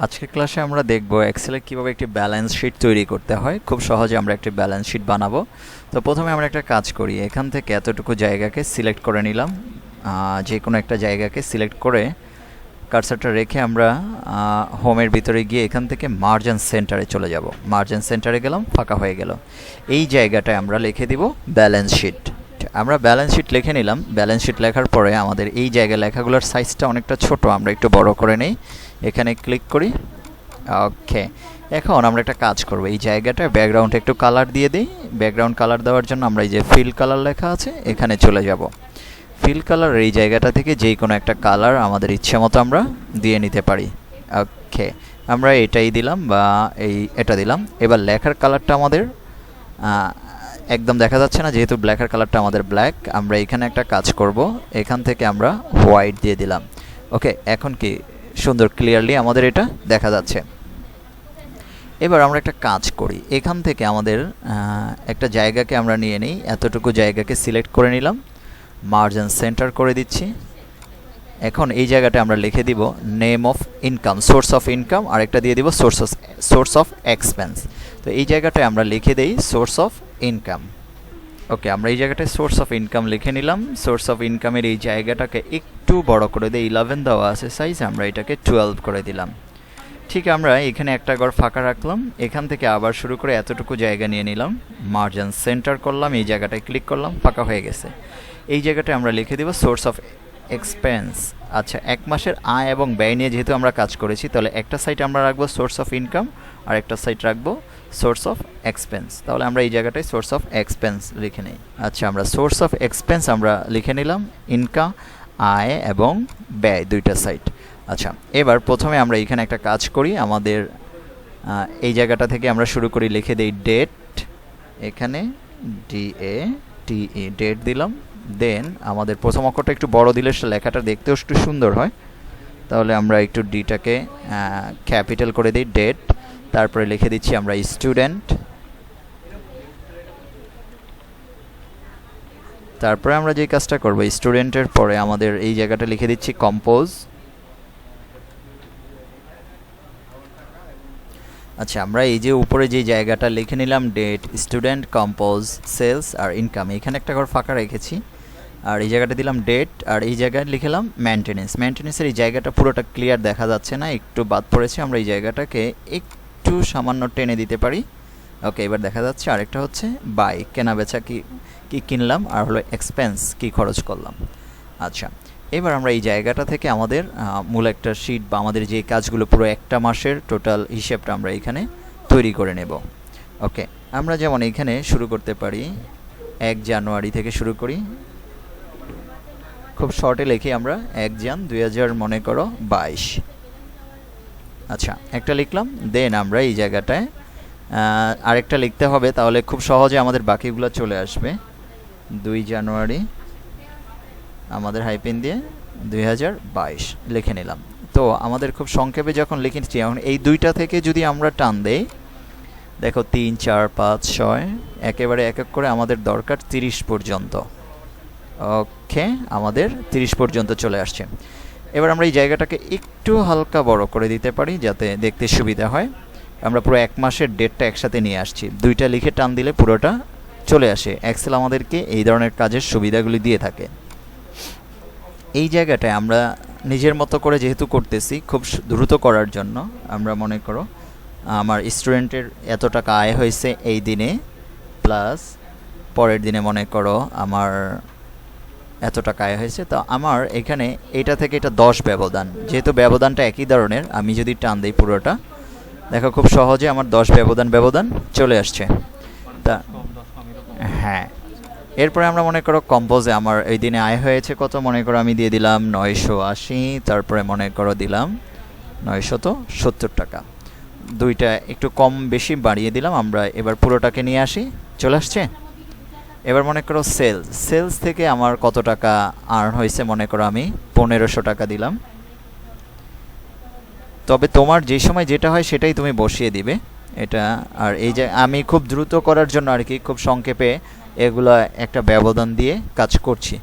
আজকের ক্লাসে আমরা দেখব এক্সেলে কিভাবে একটি ব্যালেন্স শিট তৈরি করতে হয়। খুব সহজে আমরা একটি ব্যালেন্স শিট বানাবো। তো প্রথমে আমরা একটা কাজ করি, এখান থেকে এতটুকু জায়গাকে সিলেক্ট করে নিলাম, যে কোনো একটা জায়গাকে সিলেক্ট করে কার্সারটা রেখে আমরা হোমের ভিতরে গিয়ে এখান থেকে মার্জিন সেন্টারে চলে যাব। মার্জিন সেন্টারে গেলাম, ফাঁকা হয়ে গেল। এই জায়গাটায় আমরা লিখে দিব ব্যালেন্স শিট। আমরা ব্যালেন্স শিট লিখে নিলাম। ব্যালেন্স শিট লেখার পরে আমাদের এই জায়গায় লেখাগুলোর সাইজটা অনেকটা ছোট, আমরা একটু বড় করে নেই। এখানে ক্লিক করি। ওকে, এখন আমরা একটা কাজ করব, এই জায়গাটায় ব্যাকগ্রাউন্ডে একটু কালার দিয়ে দিই। ব্যাকগ্রাউন্ড কালার দেওয়ার জন্য আমরা এই যে ফিল কালার লেখা আছে এখানে চলে যাব। ফিল কালার এই জায়গাটা থেকে যেই কোনো একটা কালার আমাদের ইচ্ছে মতো আমরা দিয়ে নিতে পারি। ওকে, আমরা এটাই দিলাম বা এটা দিলাম। এবার লেখার কালারটা আমাদের একদম দেখা যাচ্ছে না, যেহেতু ব্ল্যাকের কালারটা আমাদের ব্ল্যাক। আমরা এখানে একটা কাজ করব, এখান থেকে আমরা হোয়াইট দিয়ে দিলাম। ওকে, এখন কি সুন্দর ক্লিয়ারলি আমাদের এটা দেখা যাচ্ছে। এবার আমরা একটা কাজ করি, এখান থেকে আমাদের একটা জায়গাকে আমরা নিয়ে নিই, এতটুকু জায়গাকে সিলেক্ট করে নিলাম, মার্জিন সেন্টার করে দিচ্ছি। এখন এই জায়গাটা আমরা লিখে দিব name of income, source of income, আর একটা দিয়ে দিব সোর্স অফ এক্সপেন্স। তো এই জায়গাটায় আমরা লিখে দেই সোর্স অফ ইনকাম। ওকে, আমরা এই জায়গাটায় সোর্স অফ ইনকাম লিখে নিলাম। সোর্স অফ ইনকামের এই জায়গাটাকে একটু বড় করে দিই, 11 দেওয়া আছে সাইজ, আমরা এটাকে 12 করে দিলাম। ঠিক, আমরা এখানে একটা ঘর ফাঁকা রাখলাম, এখান থেকে আবার শুরু করে এতটুকু জায়গা নিয়ে নিলাম, মার্জিন সেন্টার করলাম, এই জায়গাটায় ক্লিক করলাম, ফাঁকা হয়ে গেছে। এই জায়গাটায় আমরা লিখে দেব সোর্স অফ এক্সপেন্স। আচ্ছা, এক মাসের আয় এবং ব্যয় নিয়ে যেহেতু আমরা কাজ করেছি, তাহলে একটা সাইড আমরা রাখবো সোর্স অফ ইনকাম, আর একটা সাইড রাখবো সোর্স অফ এক্সপেন্স। তাহলে আমরা এই জায়গাটায় সোর্স অফ এক্সপেন্স লিখে নিই। আচ্ছা, আমরা সোর্স অফ এক্সপেন্স আমরা লিখে নিলাম, ইনকাম, আয় এবং ব্যয় দুইটা সাইড। আচ্ছা, এবার প্রথমে আমরা এখানে একটা কাজ করি, আমাদের এই জায়গাটা থেকে আমরা শুরু করি, লিখে দিই ডেট, এখানে DATE ডেট দিলাম। দেন আমাদের প্রথম অক্ষরটা একটু বড় দিলে লেখাটা দেখতেও একটু সুন্দর হয়, তাহলে আমরা একটু ডিটাকে ক্যাপিটাল করে দিই, ডেট। তারপরে লিখে দিচ্ছি আমরা স্টুডেন্ট। তারপরে আমরা যে কাজটা করব, স্টুডেন্টের পরে আমাদের এই জায়গাটা লিখে দিচ্ছি কম্পোজ। আচ্ছা, আমরা এই যে উপরে যে জায়গাটা লিখে নিলাম ডেট, স্টুডেন্ট, কম্পোজ, সেলস আর ইনকাম, এখানে একটা ঘর ফাঁকা রেখেছি, আর এই জায়গাটা দিলাম ডেট, আর এই জায়গায় লিখলাম মেনটেনেন্স। মেনটেনেন্সের এই জায়গাটা পুরোটা ক্লিয়ার দেখা যাচ্ছে না, একটু বাদ পড়েছে, আমরা এই জায়গাটাকে একটু সামান্য টেনে দিতে পারি। ওকে, এবার দেখা যাচ্ছে। আরেকটা হচ্ছে বাই, কেনা বেচা, কি কিনলাম, আর হলো এক্সপেন্স, কি খরচ করলাম। আচ্ছা, এবার আমরা এই জায়গাটা থেকে আমাদের মূল একটা শিট বা আমাদের যে কাজগুলো পুরো একটা মাসের টোটাল হিসেবটা আমরা এখানে তৈরি করে নেব। ওকে, আমরা যেমন এখানে শুরু করতে পারি 1 জানুয়ারি থেকে শুরু করি, খুব শর্টে লিখি আমরা 1 জান 2000 মনে করো 22। আচ্ছা, একটা লিখলাম। দেন আমরা এই জায়গাটায় আরেকটা লিখতে হবে, তাহলে খুব সহজে আমাদের বাকিগুলো চলে আসবে। 2 জানুয়ারি আমাদের হাইপেন দিয়ে 2022 লিখে নিলাম। তো আমাদের খুব সংক্ষেপে যখন লিখেছি, এখন এই দুইটা থেকে যদি আমরা টান দেই, দেখো 3, 4, 5, 6 একেবারে এক এক করে আমাদের দরকার 30 পর্যন্ত। ওকে, আমাদের 30 পর্যন্ত চলে আসছে। এবার আমরা এই জায়গাটাকে একটু হালকা বড় করে দিতে পারি যাতে দেখতে সুবিধা হয়। আমরা পুরো এক মাসের ডেটটা একসাথে নিয়ে আসছি, দুইটা লিখে টান দিলে পুরোটা চলে আসে। এক্সেল আমাদেরকে এই ধরনের কাজের সুবিধাগুলি দিয়ে থাকে। এই জায়গাটায় আমরা নিজের মতো করে যেহেতু করতেছি, খুব দ্রুত করার জন্য আমরা মনে করো আমার স্টুডেন্টের এত টাকা আয় হয়েছে এই দিনে, প্লাস পরের দিনে মনে করো আমার এত টাকা আয় হয়েছে। তো আমার এখানে এটা থেকে এটা 10 ব্যবধান, যেহেতু ব্যবধানটা একই ধরনের, আমি যদি টান দিই পুরোটা, দেখো খুব সহজে আমার 10 ব্যবধান চলে আসছে। তা হ্যাঁ, এরপরে আমরা মনে করো কম্পোজে আমার এই দিনে আয় হয়েছে কত, মনে করো আমি দিয়ে দিলাম 980, তারপরে মনে করো দিলাম 970 টাকা। দুইটা একটু কম বেশি বাড়িয়ে দিলাম। আমরা এবার পুরোটাকে নিয়ে আসি, চলে আসছে। এবার মনে করো সেলস থেকে আমার কত টাকা আর্ন হয়েছে, মনে করো আমি 1500 টাকা দিলাম। তবে তোমার যে সময় যেটা হয় সেটাই তুমি বসিয়ে দিবে এটা। আর এই যে আমি খুব দ্রুত করার জন্য আর কি খুব সংক্ষেপে এগুলো একটা ব্যবধান দিয়ে কাজ করছি।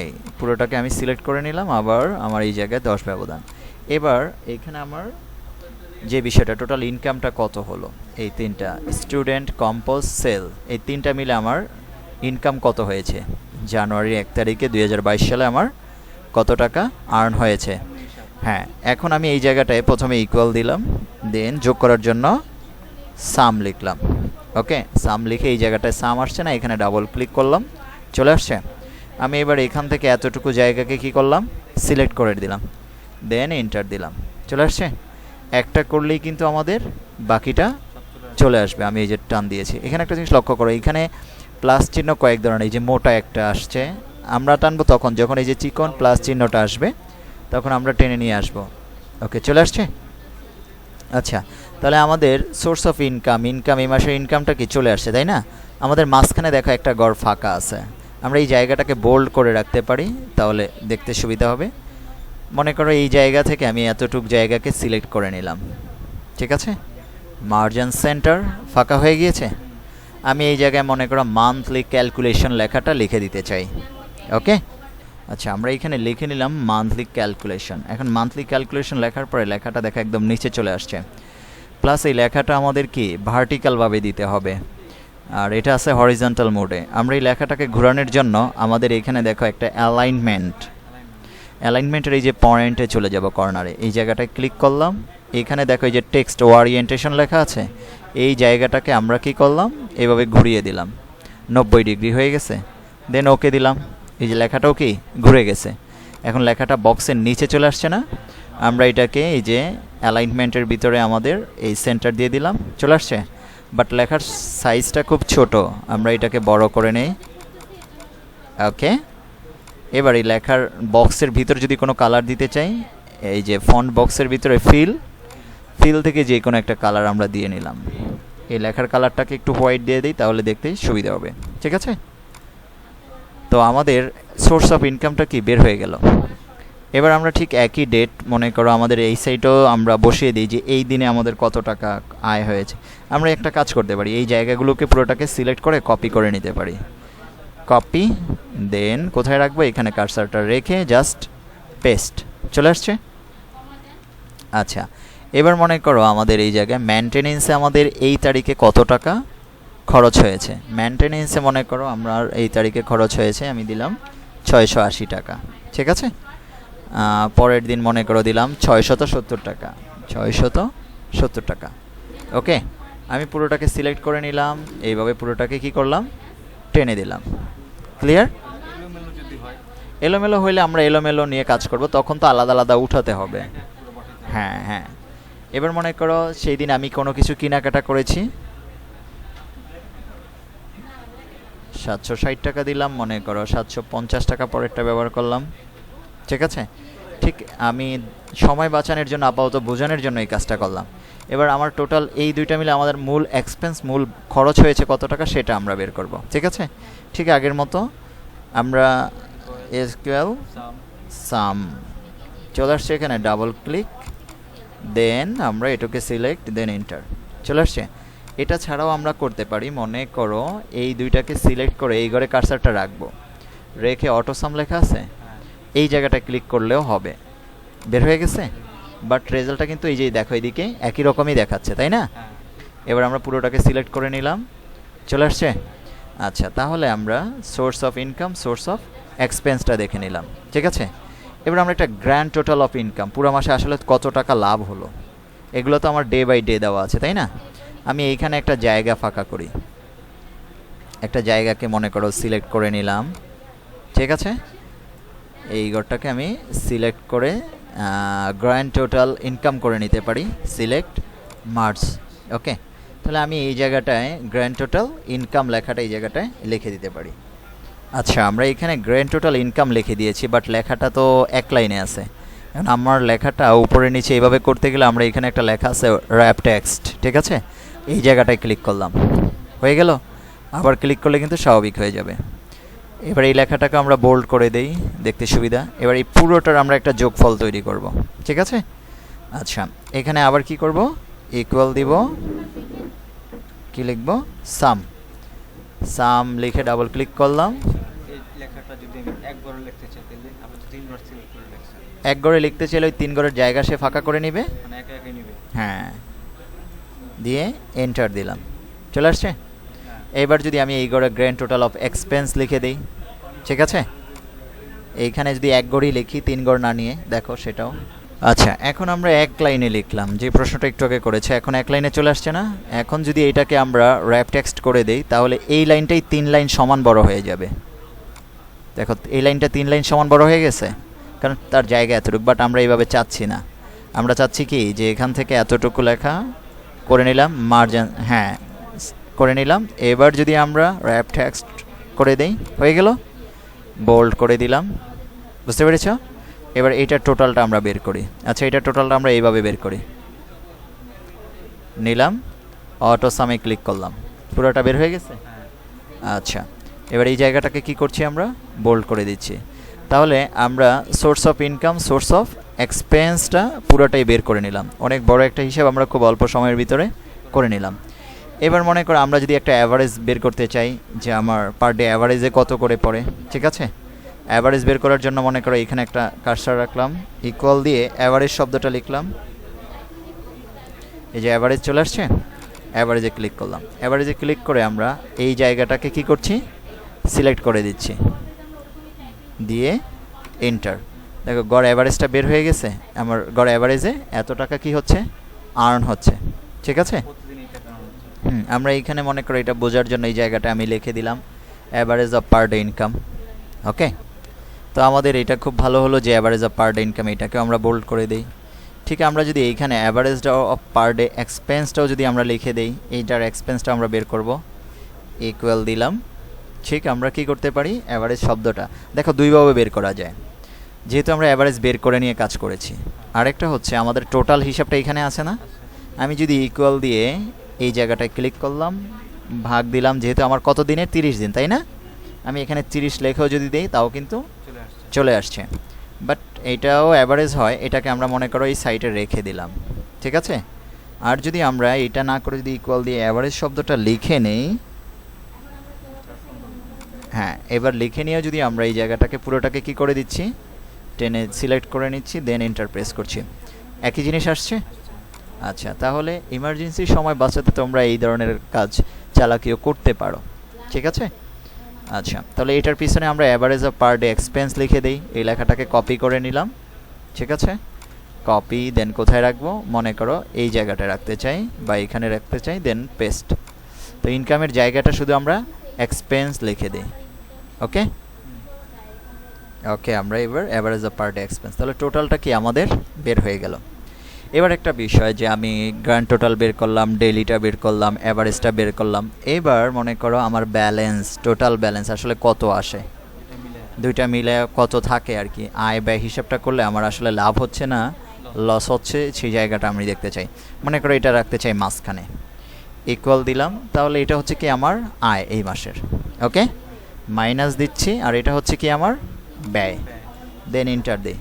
এই পুরোটাকে আমি সিলেক্ট করে নিলাম, আবার আমার এই জায়গায় 10 ব্যবধান। এবার এখানে আমার যে বিষয়টা টোটাল ইনকামটা কত হলো, এই তিনটা স্টুডেন্ট, কম্পোজ, সেল, এই তিনটা মিলে আমার ইনকাম কত হয়েছে জানুয়ারি 1 তারিখে 2022 সালে আমার কত টাকা আর্ন হয়েছে। হ্যাঁ, এখন আমি এই জায়গাটায় প্রথমে ইকুয়াল দিলাম, দেন যোগ করার জন্য সাম লিখলাম। ওকে, সাম লিখে এই জায়গাটায় সাম আসছে না, এখানে ডাবল ক্লিক করলাম, চলে আসছে। আমি এবার এখান থেকে এতটুকু জায়গাকে কি করলাম, সিলেক্ট করে দিলাম, দেন এন্টার দিলাম, চলে আসছে। একটা করলেই কিন্তু আমাদের বাকিটা চলে আসবে। আমি এই যে টান দিয়েছি, এখানে একটা জিনিস লক্ষ্য করো, এখানে প্লাস চিহ্ন কয়েক ধরনের, এই যে মোটা একটা আসছে, আমরা টানবো তখন যখন এই যে চিকন প্লাস চিহ্নটা আসবে তখন আমরা টেনে নিয়ে আসবো। ওকে, চলে আসছে। আচ্ছা, তাহলে আমাদের সোর্স অফ ইনকাম, এই মাসের ইনকামটা কি চলে আসছে, তাই না? আমাদের মাঝখানে দেখো একটা ঘর ফাঁকা আছে, আমরা এই জায়গাটাকে বোল্ড করে রাখতে পারি, তাহলে দেখতে সুবিধা হবে। মনে করো এই জায়গা থেকে আমি এতটুক জায়গাকে সিলেক্ট করে নিলাম, ঠিক আছে, মার্জিন সেন্টার ফাঁকা হয়ে গিয়েছে। আমি এই জায়গায় মনে করো মান্থলি ক্যালকুলেশন লেখাটা লিখে দিতে চাই। ওকে, আচ্ছা, আমরা এখানে লিখে নিলাম মান্থলি ক্যালকুলেশন। এখন মান্থলি ক্যালকুলেশন লেখার পরে লেখাটা দেখা একদম নিচে চলে আসছে, প্লাস এই লেখাটা আমাদের কি ভার্টিক্যালভাবে দিতে হবে, আর এটা আছে হরিজন্টাল মোডে। আমরা এই লেখাটাকে ঘোরানোর জন্য আমাদের এখানে দেখো একটা অ্যালাইনমেন্টের এই যে পয়েন্টে চলে যাব কর্নারে, এই জায়গাটায় ক্লিক করলাম, এখানে দেখো এই যে টেক্সট ওরিয়েন্টেশন লেখা আছে, এই জায়গাটাকে আমরা কি করলাম, এভাবে ঘুরিয়ে দিলাম, 90 ডিগ্রি হয়ে গেছে, দেন ওকে দিলাম, এই যে লেখাটাও কি ঘুরে গেছে। এখন লেখাটা বক্সের নিচে চলে আসছে না, আমরা এটাকে এই যে অ্যালাইনমেন্টের ভিতরে আমাদের এই সেন্টার দিয়ে দিলাম, চলে আসছে। বাট লেখার সাইজটা খুব ছোট, আমরা এটাকে বড় করে নেই। ওকে, এবার এই লেখার বক্সের ভিতরে যদি কোনো কালার দিতে চাই, এই যে ফন্ট বক্সের ভিতরে ফিল থেকে যে কোনো একটা কালার আমরা দিয়ে নিলাম, এই লেখার কালারটাকে একটু হোয়াইট দিয়ে দিই, তাহলে দেখতে সুবিধা হবে, ঠিক আছে। তো আমাদের সোর্স অফ ইনকামটা কি বের হয়ে গেল। এবার আমরা ঠিক একই ডেট মনে করো আমাদের এই সাইটেও আমরা বসিয়ে দিই যে এই দিনে আমাদের কত টাকা আয় হয়েছে। আমরা একটা কাজ করতে পারি, এই জায়গাগুলোকে পুরোটাকে সিলেক্ট করে কপি করে নিতে পারি, কপি, দেন কোথায় রাখবো, এখানে কার্সারটা রেখে জাস্ট পেস্ট, চলে আসছে। আচ্ছা, এবার মনে করো আমাদের এই জায়গায় মেনটেনেন্সে আমাদের এই তারিখে কত টাকা খরচ হয়েছে। মেনটেনেন্সে মনে করো আমরা এই তারিখে খরচ হয়েছে, আমি দিলাম 680 টাকা, ঠিক আছে। পরের দিন মনে করো দিলাম 670 টাকা, 670 টাকা। ওকে, আমি পুরোটাকে সিলেক্ট করে নিলাম, এইভাবে পুরোটাকে কি করলাম, টেনে দিলাম। ক্লিয়ার? এলোমেলো হইলে আমরা এলোমেলো নিয়ে কাজ করব, তখন তো আলাদা আলাদা উঠাতে হবে। হ্যাঁ হ্যাঁ, এবার মনে করো সেই দিন আমি কোনো কিছু কেনাকাটা করেছি, 760 টাকা দিলাম, মনে করো 750 টাকা পরেরটা ব্যবহার করলাম, ঠিক আছে। ঠিক আমি সময় বাঁচানোর জন্য আপাতত বোঝানোর জন্য এই কাজটা করলাম। এবার আমার টোটাল এই দুইটা মিলে আমাদের মূল এক্সপেন্স, মূল খরচ হয়েছে কত টাকা সেটা আমরা বের করব, ঠিক আছে। ঠিক আগের মতো আমরা এসকিউএল সাম চলে আসছে, এখানে ডাবল ক্লিক, দেন আমরা এটাকে সিলেক্ট, দেন এন্টার, চলে আসছে। এটা ছাড়াও আমরা করতে পারি, মনে করো এই দুইটাকে সিলেক্ট করে এই ঘরে কার্সারটা রাখবো, রেখে অটোসাম লেখা আছে, এই জায়গাটা ক্লিক করলেও হবে, বের হয়ে গেছে। বাট রেজাল্টটা কিন্তু এই যে দেখো এদিকে একই রকমই দেখাচ্ছে, তাই না? এবার আমরা পুরোটাকে সিলেক্ট করে নিলাম, চলে আসছে। আচ্ছা, তাহলে আমরা source of income, source of এক্সপেন্সটা দেখে নিলাম, ঠিক আছে। এবার আমরা একটা গ্র্যান্ড টোটাল অফ ইনকাম, পুরো মাসে আসলে কত টাকা লাভ হলো, এগুলো তো আমার ডে বাই ডে দেওয়া আছে, তাই না? আমি এইখানে একটা জায়গা ফাঁকা করি, একটা জায়গাকে মনে করো সিলেক্ট করে নিলাম, ঠিক আছে। এই ঘরটাকে আমি সিলেক্ট করে গ্র্যান্ড টোটাল ইনকাম করে নিতে পারি, সিলেক্ট মার্জ। ওকে, তাহলে আমি এই জায়গাটায় গ্র্যান্ড টোটাল ইনকাম লেখাটা এই জায়গাটায় লিখে দিতে পারি। আচ্ছা, আমরা এখানে গ্র্যান্ড টোটাল ইনকাম লিখে দিয়েছি, বাট লেখাটা তো এক লাইনে আছে। এখন আমার লেখাটা উপরে নিচে এইভাবে করতে গেলে আমরা এখানে একটা লেখা আছে র্যাপ টেক্সট, ঠিক আছে, এই জায়গাটায় ক্লিক করলাম, হয়ে গেল। আবার ক্লিক করলে কিন্তু স্বাভাবিক হয়ে যাবে। এবার এই লেখাটাকে আমরা বোল্ড করে দেই, দেখতে সুবিধা। এবার এই পুরোটার আমরা একটা যোগফল তৈরি করব, ঠিক আছে। আচ্ছা, এখানে আবার কি করব, ইকুয়াল দিব, কি লিখব, সাম, সাম লিখে ডাবল ক্লিক করলাম। এই লেখাটা যদি আমি একবার লিখতে চাই তাহলে আপনি তিনবার সিলেক্ট করে লিখছেন। এক ঘরে লিখতে চাইলে ওই 3 ঘরের জায়গা সে ফাঁকা করে নিবে, মানে একা একাই নিবে। হ্যাঁ, দিয়ে এন্টার দিলাম, চলে আসছে। হ্যাঁ। এবার যদি আমি এই ঘরে গ্র্যান্ড টোটাল অফ এক্সপেন্স লিখে দিই, ঠিক আছে, এইখানে যদি এক ঘরই লিখি 3 ঘর না নিয়ে, দেখো সেটাও। আচ্ছা, এখন আমরা এক লাইনে লিখলাম, যে প্রশ্নটা একটু আগে করেছে, এখন এক লাইনে চলে আসছে না। এখন যদি এটাকে আমরা র্যাপ টেক্সট করে দেই, তাহলে এই লাইনটাই 3 লাইন সমান বড় হয়ে যাবে। দেখো এই লাইনটা 3 লাইন সমান বড় হয়ে গেছে, কারণ তার জায়গা এতটুকু। বাট আমরা এইভাবে চাচ্ছি না, আমরা চাচ্ছি কি যে এখান থেকে এতটুকু লেখা করে নিলাম, মার্জিন, হ্যাঁ করে নিলাম। এবার যদি আমরা র্যাপ টেক্সট করে দেই, হয়ে গেল, বোল্ড করে দিলাম, বুঝতে পেরেছ? এবার এইটার টোটালটা আমরা বের করি। আচ্ছা, এইটার টোটালটা আমরা এইভাবে বের করি, নিলাম, অটো সামে ক্লিক করলাম, পুরোটা বের হয়ে গেছে। আচ্ছা, এবার এই জায়গাটাকে কি করছি, আমরা বোল্ড করে দিচ্ছি। তাহলে আমরা source of income, source of এক্সপেন্সটা পুরোটাই বের করে নিলাম। অনেক বড় একটা হিসাব আমরা খুব অল্প সময়ের ভিতরে করে নিলাম। এবার মনে করো আমরা যদি একটা অ্যাভারেজ বের করতে চাই, যে আমার পার ডে অ্যাভারেজে কত করে পড়ে, ঠিক আছে। অ্যাভারেজ বের করার জন্য মনে করো এখানে একটা কার্সার রাখলাম, ইকুয়াল দিয়ে অ্যাভারেজ শব্দটা লিখলাম, এই যে অ্যাভারেজ চলে আসছে, অ্যাভারেজে ক্লিক করলাম। অ্যাভারেজে ক্লিক করে আমরা এই জায়গাটাকে কি করছি, সিলেক্ট করে দিচ্ছি, দিয়ে এন্টার। দেখো গড় অ্যাভারেজটা বের হয়ে গেছে, আমার গড় অ্যাভারেজে এত টাকা কি হচ্ছে, আর্ন হচ্ছে, ঠিক আছে। আমরা এইখানে মনে করো এটা বোঝার জন্য এই জায়গাটা আমি লিখে দিলাম average of per day income. Okay, তো আমাদের এটা খুব ভালো হলো যে average of per day income, এটাকেও আমরা বোল্ড করে দিই। ঠিক আমরা যদি এইখানে অ্যাভারেজটা অফ পার ডে এক্সপেন্সটাও যদি আমরা লিখে দিই, এইটার এক্সপেন্সটা আমরা বের করব, ইকুয়াল দিলাম। ঠিক আমরা কি করতে পারি, অ্যাভারেজ শব্দটা দেখো দুইভাবে বের করা যায়, যেহেতু আমরা অ্যাভারেজ বের করে নিয়ে কাজ করেছি। আরেকটা হচ্ছে আমাদের টোটাল হিসাবটা এখানে আছে না, আমি যদি ইকুয়াল দিয়ে এই জায়গাটায় ক্লিক করলাম, ভাগ দিলাম, যেহেতু আমার কত দিনের, 30 দিন, তাই না। আমি এখানে 30 লেখেও যদি দিই তাও কিন্তু চলে আসছে। বাট এইটাও অ্যাভারেজ হয়, এটাকে আমরা মনে করো এই সাইডে রেখে দিলাম, ঠিক আছে। আর যদি আমরা এটা না করে যদি ইকুয়াল দিয়ে অ্যাভারেজ শব্দটা লিখে নেই, হ্যাঁ এবার লিখে নিয়েও যদি আমরা এই জায়গাটাকে পুরোটাকে কি করে দিচ্ছি, টেনে সিলেক্ট করে নিচ্ছি, দেন এন্টার প্রেস করছি, একই জিনিস আসছে। আচ্ছা, তাহলে ইমার্জেন্সি সময় বাঁচাতে তোমরা এই ধরনের কাজ চালাকিও করতে পারো, ঠিক আছে। আচ্ছা, তাহলে এটার পিছনে আমরা average of per day expense লিখে দিই, এই লেখাটাকে কপি করে নিলাম, ঠিক আছে, কপি, দেন কোথায় রাখবো, মনে করো এই জায়গাটায় রাখতে চাই বা এখানে রাখতে চাই, দেন পেস্ট। তো ইনকামের জায়গাটা শুধু আমরা এক্সপেন্স লিখে দিই। ওকে ওকে, আমরা এবার average of per day expense, তাহলে টোটালটা কি আমাদের বের হয়ে গেল। এবার একটা বিষয় যে আমি গ্র্যান্ড টোটাল বের করলাম, ডেইলিটা বের করলাম, অ্যাভারেজটা বের করলাম, এবার মনে করো আমার ব্যালেন্স, টোটাল ব্যালেন্স আসলে কত আসে, দুইটা মিলে কত থাকে আর কি, আয় ব্যয় হিসাবটা করলে আমার আসলে লাভ হচ্ছে না লস হচ্ছে, সেই জায়গাটা আমি দেখতে চাই। মনে করো এটা রাখতে চাই মাঝখানে, ইকুয়াল দিলাম, তাহলে এটা হচ্ছে কি আমার আয় এই মাসের, ওকে, মাইনাস দিচ্ছি, আর এটা হচ্ছে কি আমার ব্যয়, দেন এন্টার দিই।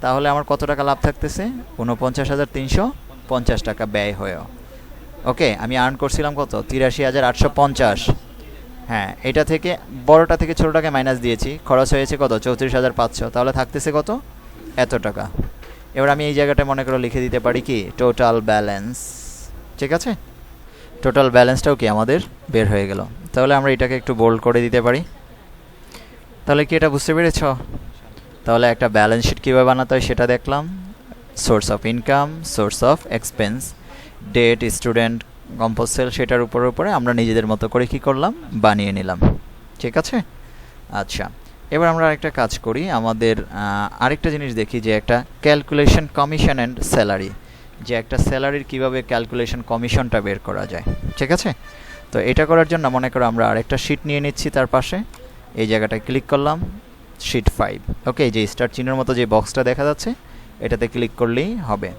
তাহলে আমার কত টাকা লাভ থাকতেছে, 49,350 টাকা ব্যয় হয়েও। ওকে, আমি আর্ন করছিলাম কত, 83,850। হ্যাঁ, এটা থেকে বড়টা থেকে ছোটোটাকে মাইনাস দিয়েছি, খরচ হয়েছে কত, 34,500, তাহলে থাকতেছে কত, এত টাকা। এবার আমি এই জায়গাটা মনে করে লিখে দিতে পারি কি, টোটাল ব্যালেন্স, ঠিক আছে। টোটাল ব্যালেন্সটাও কি আমাদের বের হয়ে গেল। তাহলে আমরা এটাকে একটু বোল্ড করে দিতে পারি। তাহলে কি এটা বুঝতে পেরেছ? তাহলে একটা ব্যালেন্স শিট কীভাবে বানাতে হয় সেটা দেখলাম, source of income, source of expense, debt, student, কম্পোজ সেল, সেটার উপরে আমরা নিজেদের মতো করে কি করলাম, বানিয়ে নিলাম, ঠিক আছে। আচ্ছা, এবার আমরা আরেকটা কাজ করি, আমাদের আরেকটা জিনিস দেখি, যে একটা ক্যালকুলেশন কমিশন অ্যান্ড স্যালারি, যে একটা স্যালারির কীভাবে ক্যালকুলেশন কমিশনটা বের করা যায়, ঠিক আছে। তো এটা করার জন্য মনে করো আমরা আরেকটা শিট নিয়ে নিচ্ছি, তার পাশে এই জায়গাটায় ক্লিক করলাম, শিট 5, ওকে, যে স্টার চিহ্নের মতো যে বক্সটা দেখা যাচ্ছে এটাতে ক্লিক করলেই হবে।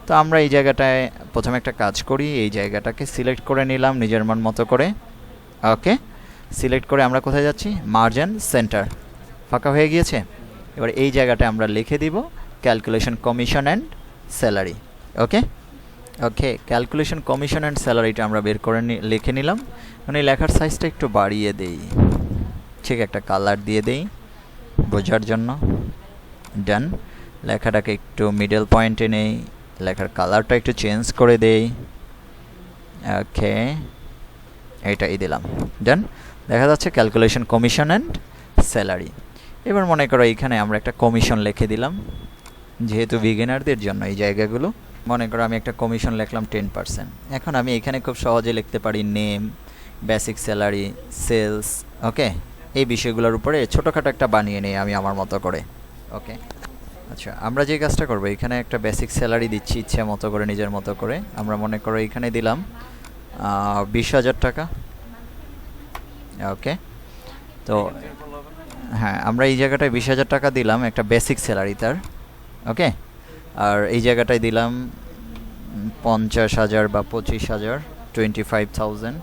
তো আমরা এই জায়গাটায় প্রথমে একটা কাজ করি, এই জায়গাটাকে সিলেক্ট করে নিলাম নিজের মন মতো করে, ওকে, সিলেক্ট করে আমরা কোথায় যাচ্ছি, মার্জিন সেন্টার, ফাঁকা হয়ে গিয়েছে। এবার এই জায়গাটায় আমরা লিখে দিব calculation commission and salary, okay okay, calculation commission and স্যালারিটা আমরা বের করে লিখে নিলাম। মানে লেখার সাইজটা একটু বাড়িয়ে দেই, ঠিক একটা কালার দিয়ে দেই বোঝার জন্য, ডান। লেখাটাকে একটু মিডল পয়েন্টে নেই, লেখার কালারটা একটু চেঞ্জ করে দেই। ওকে, এইটাই দিলাম। দেন দেখা যাচ্ছে ক্যালকুলেশন কমিশন অ্যান্ড স্যালারি। এবার মনে করো এইখানে আমরা একটা কমিশন লিখে দিলাম, যেহেতু বিগিনারদের জন্য এই জায়গাগুলো। মনে করো আমি একটা কমিশন লিখলাম 10%। এখন আমি এখানে খুব সহজে লিখতে পারি নেম, বেসিক স্যালারি, সেলস। ওকে, এই বিষয়গুলোর উপরে ছোটোখাটো একটা বানিয়ে নিই আমি আমার মতো করে। ওকে, আচ্ছা, আমরা যে কাজটা করবো, এখানে একটা বেসিক স্যালারি দিচ্ছি ইচ্ছে মতো করে, নিজের মতো করে। আমরা মনে করো এখানে দিলাম 20,000 টাকা। ওকে, তো হ্যাঁ, আমরা এই জায়গাটায় 20,000 টাকা দিলাম একটা বেসিক স্যালারি তার। ওকে, আর এই জায়গাটায় দিলাম 50,000 বা 25,000, 25,000।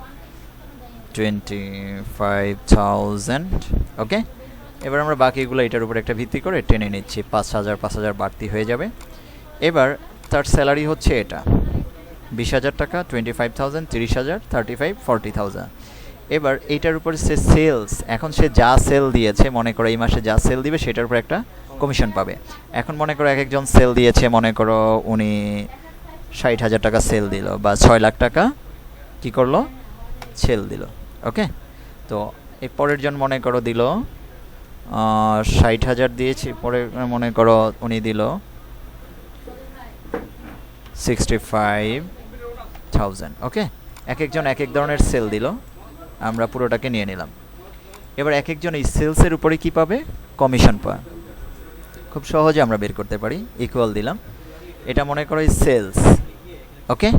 ওকে, এবার আমরা বাকিগুলো এটার উপর একটা ভিত্তি করে টেনে নিচ্ছি, 5,000 বাড়তি হয়ে যাবে। এবার তার স্যালারি হচ্ছে এটা 20,000 টাকা, 25,000, 30,000, 35, 40,000। এবার এইটার উপর সে সেলস, এখন সে যা সেল দিয়েছে, মনে করো এই মাসে যা সেল দিবে সেটার উপর একটা কমিশন পাবে। এখন মনে করো এক একজন সেল দিয়েছে, মনে করো উনি 60,000 টাকা সেল দিল, বা 6 লাখ টাকা কী করলো, সেল দিল। ওকে, তো এই পরের জন মনে করো দিল 60,000 দিয়েছি, পরে মনে করো উনি দিল 65,000। ওকে, এক একজন এক এক ধরনের সেল দিল, আমরা পুরোটাকে নিয়ে নিলাম। এবার এক একজন এই সেলসের উপরে কি পাবে, কমিশন পায়। খুব সহজে আমরা বের করতে পারি, ইকুয়াল দিলাম, এটা মনে করো সেলস। ওকে,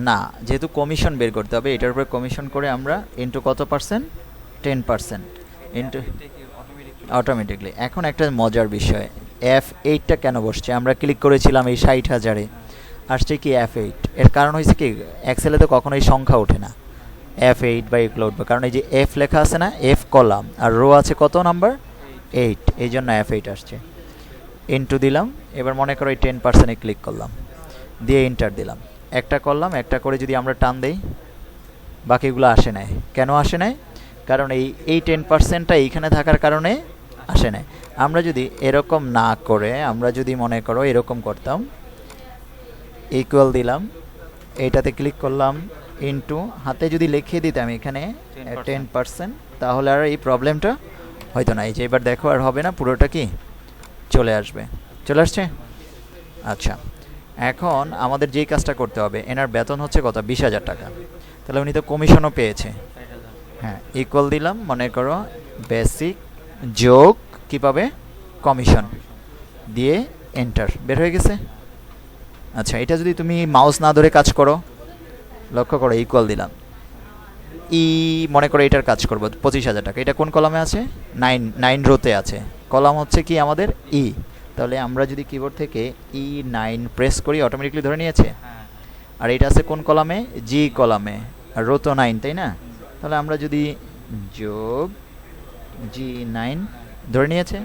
না, যেহেতু কমিশন বের করতে হবে, এটার উপরে কমিশন করে আমরা ইন্টু কত পার্সেন্ট, 10% ইন্টু অটোমেটিকলি। এখন একটা মজার বিষয়, F8টা কেন বসছে, আমরা ক্লিক করেছিলাম এই 60,000-এ, আসছে কি F8। এর কারণ হয়েছে কি, এক্সেলে তো কখনোই সংখ্যা ওঠে না, F8 বা এগুলো উঠবে, কারণ এই যে F লেখা আছে না, F কলাম, আর রো আছে কত নাম্বার, 8, এই জন্য F8 আসছে। ইন্টু দিলাম, এবার মনে করো এই 10%-এ ক্লিক করলাম, দিয়ে এন্টার দিলাম, একটা করলাম, একটা করে যদি আমরা টান দেই, বাকিগুলো আসে নাই। কেন আসে নাই, কারণ এই 10%টা এইখানে থাকার কারণে আসে নাই। আমরা যদি এরকম না করে, আমরা যদি মনে করো এরকম করতাম, ইকুয়াল দিলাম, এইটাতে ক্লিক করলাম, ইন্টু হাতে যদি লিখিয়ে দিতাম এখানে 10%, তাহলে আর এই প্রবলেমটা হয়তো না। এই যে এবার দেখো, আর হবে না, পুরোটা কি চলে আসবে, চলে আসছে। আচ্ছা, এখন আমাদের যেই কাজটা করতে হবে, এনার বেতন হচ্ছে কত, 20,000 টাকা, তাহলে উনি তো কমিশনও পেয়েছে। হ্যাঁ, ইকুয়াল দিলাম, মনে করো বেসিক যোগ কী পাবে, কমিশন, দিয়ে এন্টার, বের হয়ে গেছে। আচ্ছা, এটা যদি তুমি মাউস না ধরে কাজ করো, লক্ষ্য করো, ইকুয়াল দিলাম, মনে করো এটার কাজ করবো 25,000 টাকা, এটা কোন কলামে আছে, 9 রোতে আছে, কলাম হচ্ছে কি আমাদের ই। তাহলে আমরা যদি কিবোর্ড থেকে E9 প্রেস করি, অটোমেটিকলি ধরে নিয়েছে। আর এটা আছে কোন কলামে, জি কলামে, আর রো তো 9, তাই না। তাহলে আমরা যদি যোগ G9 ধরে নিয়েছে।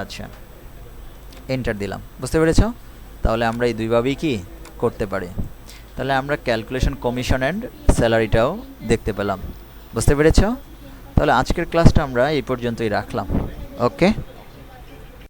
আচ্ছা, এন্টার দিলাম, বুঝতে পেরেছ। তাহলে আমরা এই দুইভাবেই কি করতে পারি। তাহলে আমরা ক্যালকুলেশন কমিশন অ্যান্ড স্যালারিটাও দেখতে পেলাম, বুঝতে পেরেছ। তাহলে আজকের ক্লাসটা আমরা এই পর্যন্তই রাখলাম। ওকে।